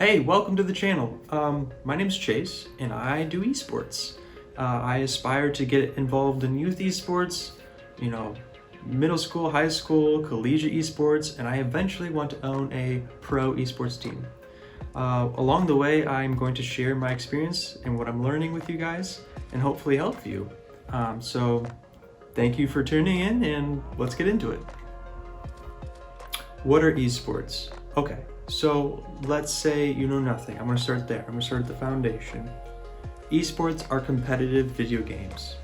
Hey, welcome to the channel. My name's Chase and I do esports. I aspire to get involved in youth esports, middle school, high school, collegiate esports, and I eventually want to own a pro esports team. Along the way, I'm going to share my experience and what I'm learning with you guys and hopefully help you. So thank you for tuning in and let's get into it. What are esports? Okay, so let's say you know nothing. I'm gonna start there. I'm gonna start at the foundation. Esports are competitive video games.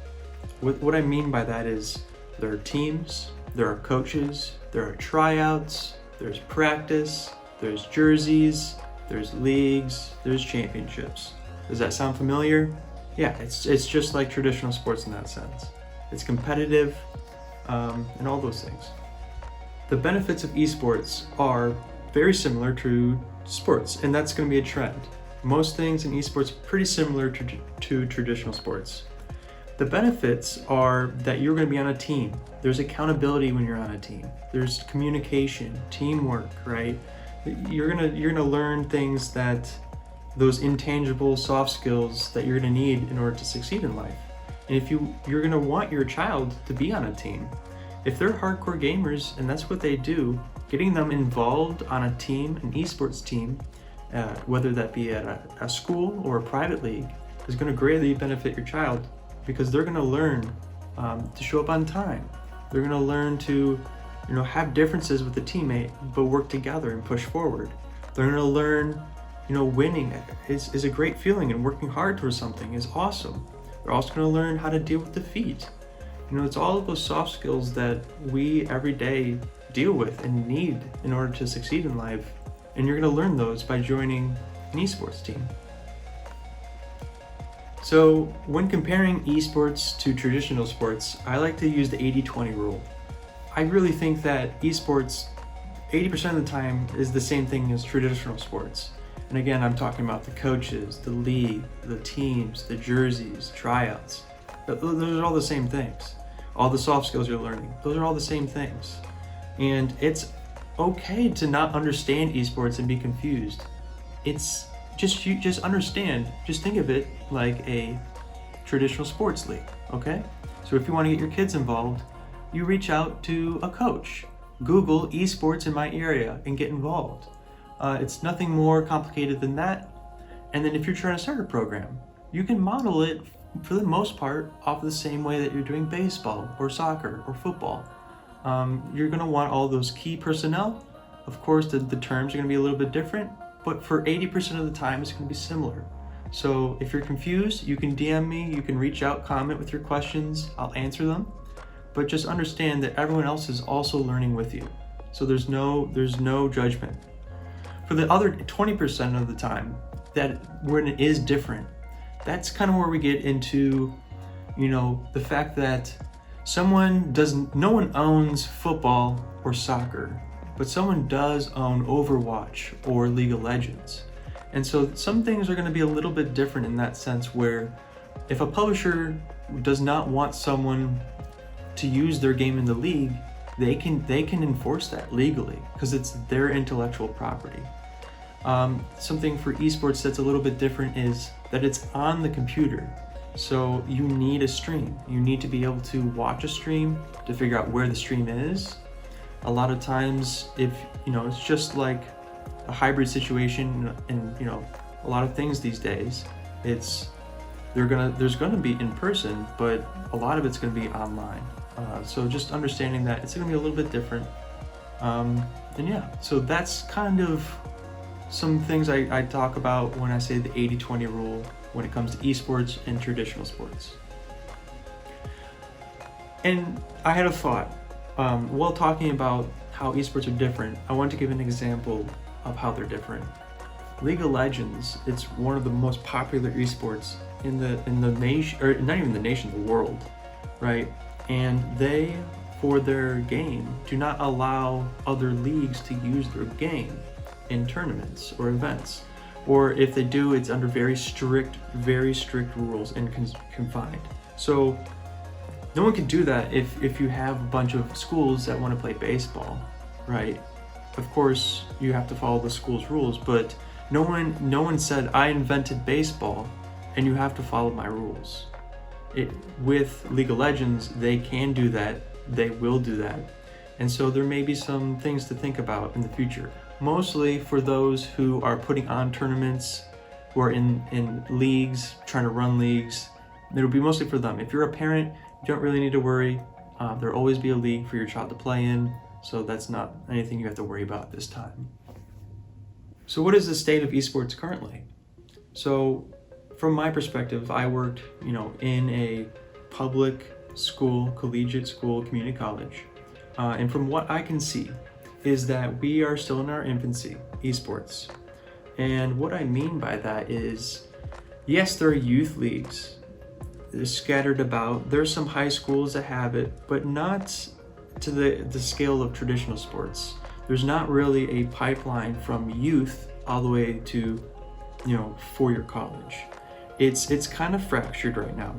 What I mean by that is there are teams, there are coaches, there are tryouts, there's practice, there's jerseys, there's leagues, there's championships. Does that sound familiar? Yeah, it's just like traditional sports in that sense. It's competitive and all those things. The benefits of esports are very similar to sports, and that's going to be a trend. Most things in esports are pretty similar to traditional sports. The benefits are that you're going to be on a team. There's accountability when you're on a team. There's communication, teamwork, right? You're gonna learn things that those intangible soft skills that you're gonna need in order to succeed in life. And if you're gonna want your child to be on a team. If they're hardcore gamers and that's what they do, getting them involved on a team, an esports team, whether that be at a school or a private league, is going to greatly benefit your child because they're going to learn to show up on time. They're going to learn to, have differences with a teammate, but work together and push forward. They're going to learn, winning is a great feeling and working hard towards something is awesome. They're also going to learn how to deal with defeat. It's all of those soft skills that we every day deal with and need in order to succeed in life. And you're going to learn those by joining an esports team. So when comparing esports to traditional sports, I like to use the 80-20 rule. I really think that esports 80% of the time is the same thing as traditional sports. And again, I'm talking about the coaches, the league, the teams, the jerseys, tryouts. Those are all the same things. All the soft skills you're learning, those are all the same things. And it's okay to not understand esports and be confused. It's just understand, just think of it like a traditional sports league, okay? So if you want to get your kids involved, you reach out to a coach. Google esports in my area and get involved. It's nothing more complicated than that. And then if you're trying to start a program, you can model it for the most part off the same way that you're doing baseball or soccer or football. You're going to want all those key personnel. Of course, the terms are going to be a little bit different, but for 80% of the time, it's going to be similar. So if you're confused, you can DM me, you can reach out, comment with your questions, I'll answer them. But just understand that everyone else is also learning with you. So there's no judgment. For the other 20% of the time, that when it is different, that's kind of where we get into, the fact that no one owns football or soccer, but someone does own Overwatch or League of Legends. And so some things are going to be a little bit different in that sense where if a publisher does not want someone to use their game in the league, they can enforce that legally because it's their intellectual property. Something for esports that's a little bit different is that it's on the computer. So you need a stream. You need to be able to watch a stream to figure out where the stream is. A lot of times, if it's just like a hybrid situation, and a lot of things these days, there's gonna be in person, but a lot of it's gonna be online. So just understanding that it's gonna be a little bit different. And yeah, so that's kind of some things I talk about when I say the 80-20 rule when it comes to esports and traditional sports. And I had a thought, while talking about how esports are different, I want to give an example of how they're different. League of Legends, it's one of the most popular esports in the nation, or not even the nation, the world, right? And they, for their game, do not allow other leagues to use their game in tournaments or events, or if they do, it's under very strict rules and confined. So no one can do that if you have a bunch of schools that want to play baseball, right? Of course, you have to follow the school's rules, but No one said I invented baseball and you have to follow my rules. With League of Legends, they can do that, they will do that. And so there may be some things to think about in the future. Mostly for those who are putting on tournaments, who are in leagues, trying to run leagues. It'll be mostly for them. If you're a parent, you don't really need to worry. There'll always be a league for your child to play in, so that's not anything you have to worry about this time. So what is the state of esports currently? So from my perspective, I worked, in a public school, collegiate school, community college. And from what I can see is that we are still in our infancy, esports. And what I mean by that is, yes, there are youth leagues. They're scattered about. There's some high schools that have it, but not to the scale of traditional sports. There's not really a pipeline from youth all the way to, four-year college. It's kind of fractured right now.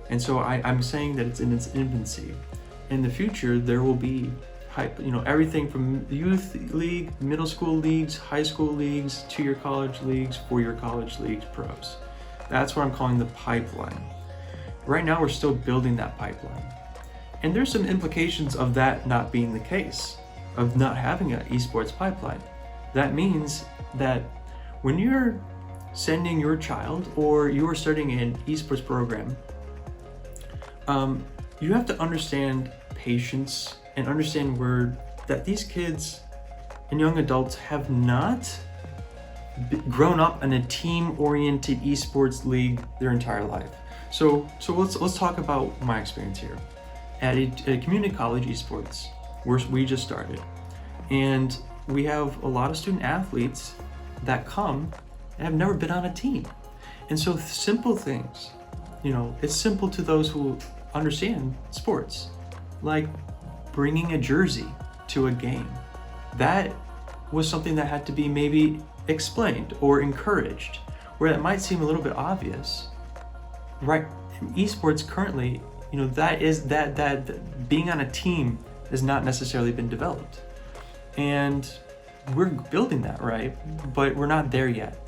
And so I'm saying that it's in its infancy. In the future, there will be everything from youth league, middle school leagues, high school leagues, 2-year college leagues, 4-year college leagues, pros. That's what I'm calling the pipeline. Right now, we're still building that pipeline. And there's some implications of that not being the case, of not having an esports pipeline. That means that when you're sending your child or you're starting an esports program, you have to understand patience and understand that these kids and young adults have not grown up in a team-oriented esports league their entire life. So let's talk about my experience here. At a community college esports, where we just started, and we have a lot of student athletes that come and have never been on a team. And so simple things, it's simple to those who understand sports, like bringing a jersey to a game. That was something that had to be maybe explained or encouraged, where it might seem a little bit obvious. Right, esports currently, that being on a team has not necessarily been developed. And we're building that, right? But we're not there yet.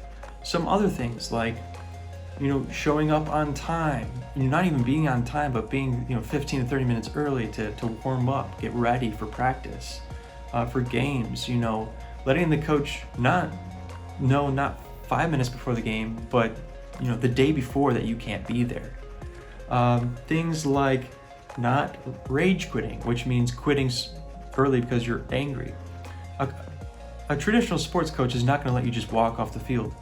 Some other things like, showing up on time, not even being on time, but being, 15 to 30 minutes early to warm up, get ready for practice, for games, letting the coach not 5 minutes before the game, but, the day before that you can't be there. Things like not rage quitting, which means quitting early because you're angry. A traditional sports coach is not going to let you just walk off the field,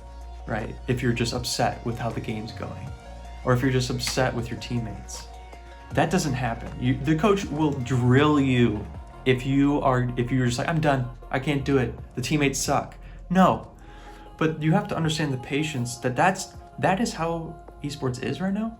right? If you're just upset with how the game's going, or if you're just upset with your teammates. That doesn't happen. The coach will drill you if you're just like, I'm done, I can't do it, the teammates suck. No, but you have to understand the patience that is how esports is right now.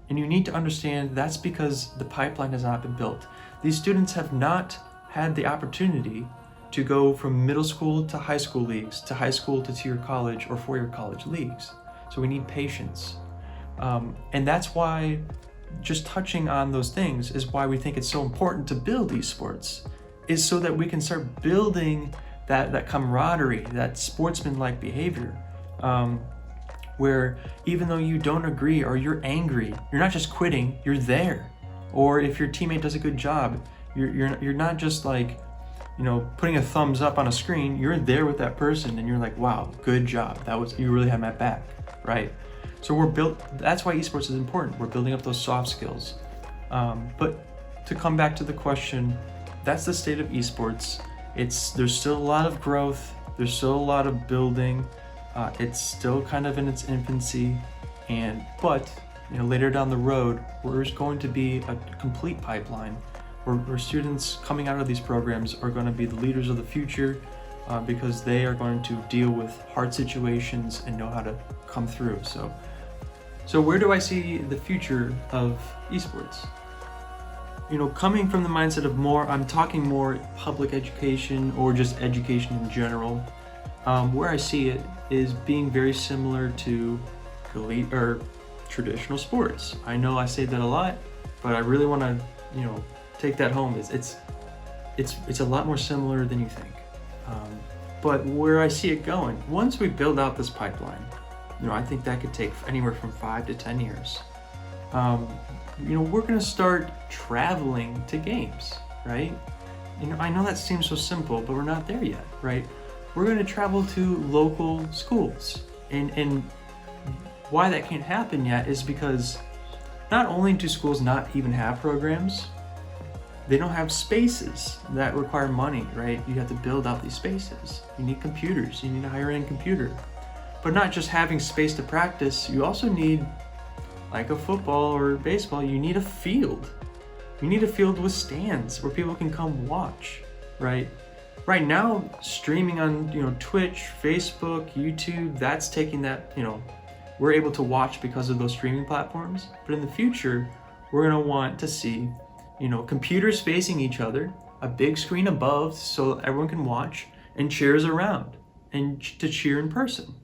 And you need to understand that's because the pipeline has not been built. These students have not had the opportunity to go from middle school to high school leagues, to high school to 2-year college or 4-year college leagues. So we need patience. And that's why just touching on those things is why we think it's so important to build esports, is so that we can start building that camaraderie, that sportsman-like behavior. Where even though you don't agree or you're angry, you're not just quitting, you're there. Or if your teammate does a good job, you're not just like, putting a thumbs up on a screen, you're there with that person and you're like, wow, good job. You really had my back, right? So that's why esports is important. We're building up those soft skills. But to come back to the question, that's the state of esports. There's still a lot of growth. There's still a lot of building. It's still kind of in its infancy, but later down the road, there's going to be a complete pipeline where students coming out of these programs are going to be the leaders of the future, because they are going to deal with hard situations and know how to come through. So where do I see the future of esports? Coming from the mindset of I'm talking more public education or just education in general. Where I see it is being very similar to elite or traditional sports. I know I say that a lot, but I really want to, take that home. It's a lot more similar than you think. But where I see it going, once we build out this pipeline, I think that could take anywhere from 5 to 10 years. We're gonna start traveling to games, right? I know that seems so simple, but we're not there yet, right? We're gonna travel to local schools. And why that can't happen yet is because not only do schools not even have programs, they don't have spaces that require money, right? You have to build out these spaces. You need computers, you need a higher end computer. But not just having space to practice, you also need, like a football or baseball, you need a field. You need a field with stands where people can come watch, right? Right now, streaming on Twitch, Facebook, YouTube, that's taking that, we're able to watch because of those streaming platforms. But in the future, we're gonna want to see, computers facing each other, a big screen above so everyone can watch, and chairs around, and to cheer in person.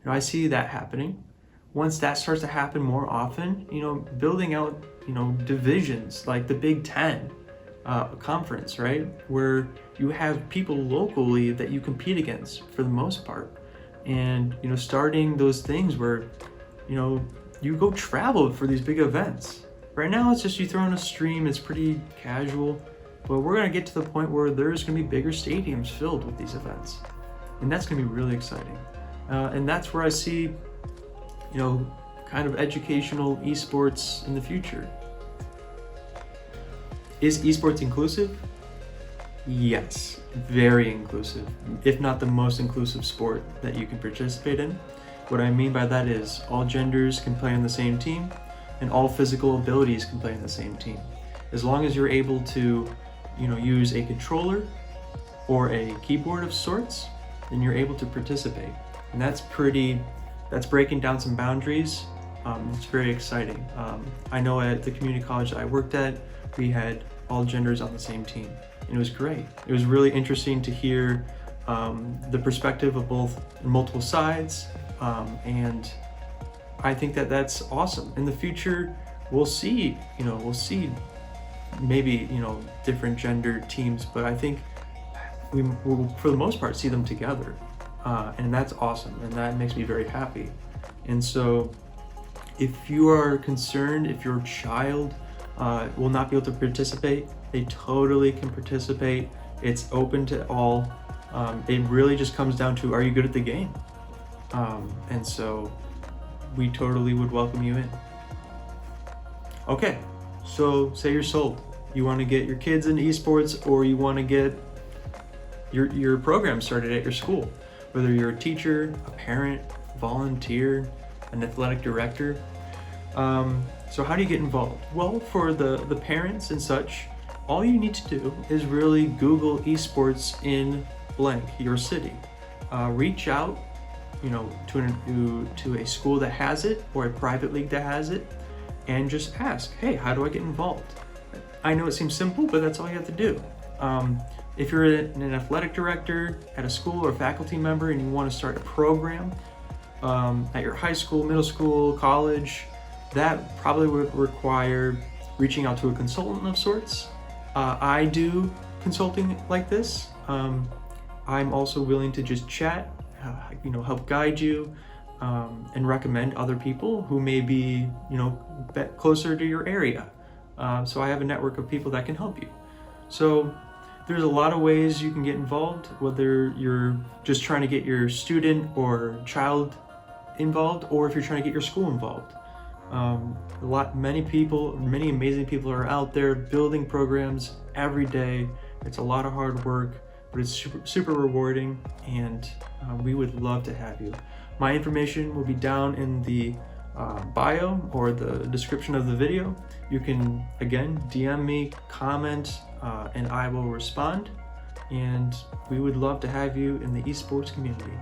I see that happening. Once that starts to happen more often, building out, divisions like the Big Ten conference, right? Where you have people locally that you compete against for the most part. And, starting those things where, you go travel for these big events. Right now, it's just you throw in a stream, it's pretty casual, but we're gonna get to the point where there's gonna be bigger stadiums filled with these events. And that's gonna be really exciting. And that's where I see, kind of educational esports in the future. Is esports inclusive? Yes, very inclusive, if not the most inclusive sport that you can participate in. What I mean by that is all genders can play on the same team, and all physical abilities can play on the same team. As long as you're able to, use a controller or a keyboard of sorts, then you're able to participate. And that's breaking down some boundaries. It's very exciting. I know at the community college that I worked at, we had all genders on the same team. And it was great. It was really interesting to hear the perspective of both multiple sides. And I think that that's awesome. In the future, we'll see maybe, different gender teams, but I think we will, for the most part, see them together. And that's awesome, and that makes me very happy. And so if you are concerned, if your child will not be able to participate, they totally can participate. It's open to all. It really just comes down to, are you good at the game? And so we totally would welcome you in. Okay, so say you're sold. You want to get your kids into esports, or you want to get your program started at your school. Whether you're a teacher, a parent, volunteer, an athletic director. So how do you get involved? Well, for the parents and such, all you need to do is really Google esports in blank, your city. Reach out, to a school that has it or a private league that has it, and just ask, hey, how do I get involved? I know it seems simple, but that's all you have to do. If you're an athletic director at a school or faculty member and you want to start a program at your high school, middle school, college, that probably would require reaching out to a consultant of sorts. I do consulting like this. I'm also willing to just chat, help guide you, and recommend other people who may be, closer to your area. So I have a network of people that can help you. So there's a lot of ways you can get involved, whether you're just trying to get your student or child involved, or if you're trying to get your school involved. Many amazing people are out there building programs every day. It's a lot of hard work, but it's super rewarding, and we would love to have you. My information will be down in the bio or the description of the video. You can, again, DM me, comment, and I will respond. And we would love to have you in the esports community.